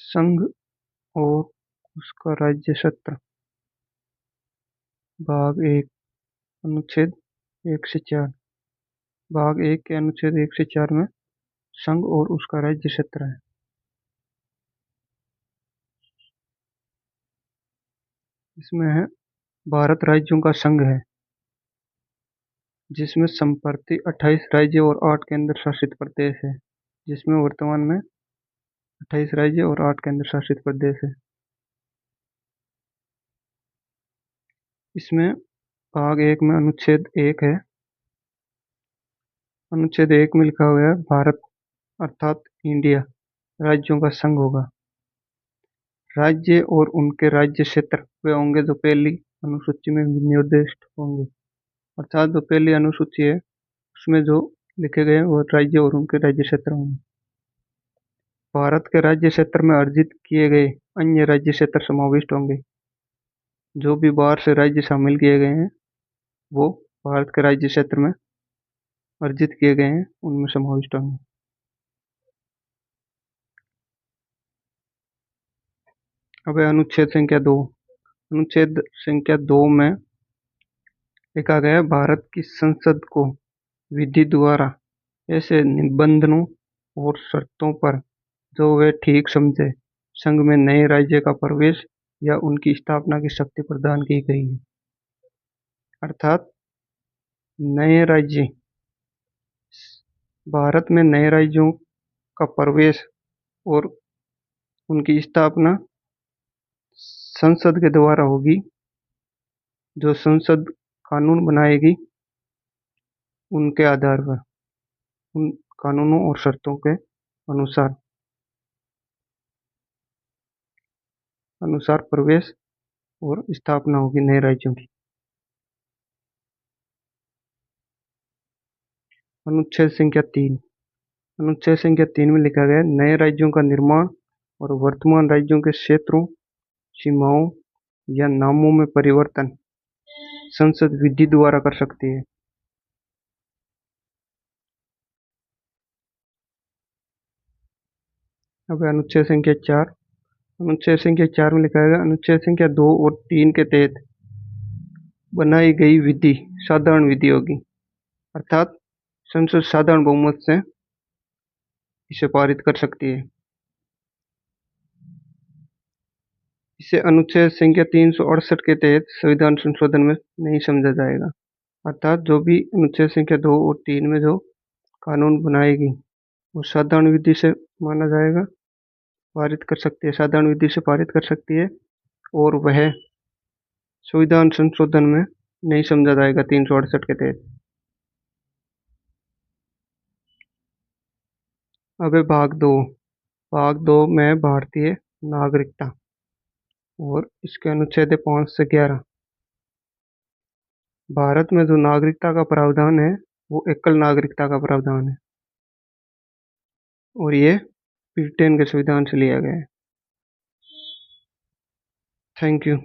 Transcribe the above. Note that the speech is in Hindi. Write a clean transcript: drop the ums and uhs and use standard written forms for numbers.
संघ और उसका राज्य सत्र। भाग 1 अनुच्छेद 1 से 4। भाग 1 के अनुच्छेद 1 से 4 में संघ और उसका राज्य सत्र है। इसमें है भारत राज्यों का संघ है, जिसमें संप्रति 28 राज्य और 8 केंद्र शासित प्रदेश है। जिसमें वर्तमान में 28 राज्य और 8 केंद्र शासित प्रदेश है। इसमें भाग 1 में अनुच्छेद 1 है। अनुच्छेद 1 में लिखा हुआ है भारत अर्थात इंडिया राज्यों का संघ होगा। राज्य और उनके राज्य क्षेत्र वे होंगे जो पहली अनुसूची में निर्दिष्ट होंगे। अर्थात जो पहली अनुसूची है उसमें जो लिखे गए वो राज्य और उनके राज्य क्षेत्र होंगे। भारत के राज्य क्षेत्र में अर्जित किए गए अन्य राज्य क्षेत्र समाविष्ट होंगे। जो भी बाहर से राज्य शामिल किए गए हैं वो भारत के राज्य क्षेत्र में अर्जित किए गए हैं उनमें समाविष्ट होंगे। अब है अनुच्छेद संख्या 2। अनुच्छेद संख्या 2 में लिखा गया है भारत की संसद को विधि द्वारा ऐसे निबंधनों और शर्तों पर जो वे ठीक समझे संघ में नए राज्य का प्रवेश या उनकी स्थापना की शक्ति प्रदान की गई है। अर्थात नए राज्य भारत में नए राज्यों का प्रवेश और उनकी स्थापना संसद के द्वारा होगी। जो संसद कानून बनाएगी उनके आधार पर उन कानूनों और शर्तों के अनुसार प्रवेश और स्थापना होगी नए राज्यों की। अनुच्छेद संख्या 3। अनुच्छेद संख्या 3 में लिखा गया नए राज्यों का निर्माण और वर्तमान राज्यों के क्षेत्रों सीमाओं या नामों में परिवर्तन संसद विधि द्वारा कर सकती है। अब अनुच्छेद संख्या 4। अनुच्छेद संख्या 4 में लिखा गया अनुच्छेद संख्या 2 और 3 के तहत बनाई गई विधि साधारण विधि होगी। अर्थात संसद साधारण बहुमत से इसे पारित कर सकती है। इसे अनुच्छेद संख्या 368 के तहत संविधान संशोधन में नहीं समझा जाएगा। अर्थात जो भी अनुच्छेद संख्या 2 और 3 में जो कानून बनाएगी वो साधारण विधि से माना जाएगा, पारित कर सकती है, साधारण विधि से पारित कर सकती है और वह संविधान संशोधन में नहीं समझा जाएगा 368 के तहत। अब है भाग 2। भाग 2 में भारतीय नागरिकता और इसके अनुच्छेद 5 से 11। भारत में जो नागरिकता का प्रावधान है वो एकल नागरिकता का प्रावधान है और ये ब्रिटेन के संविधान से लिया गया है। Thank you.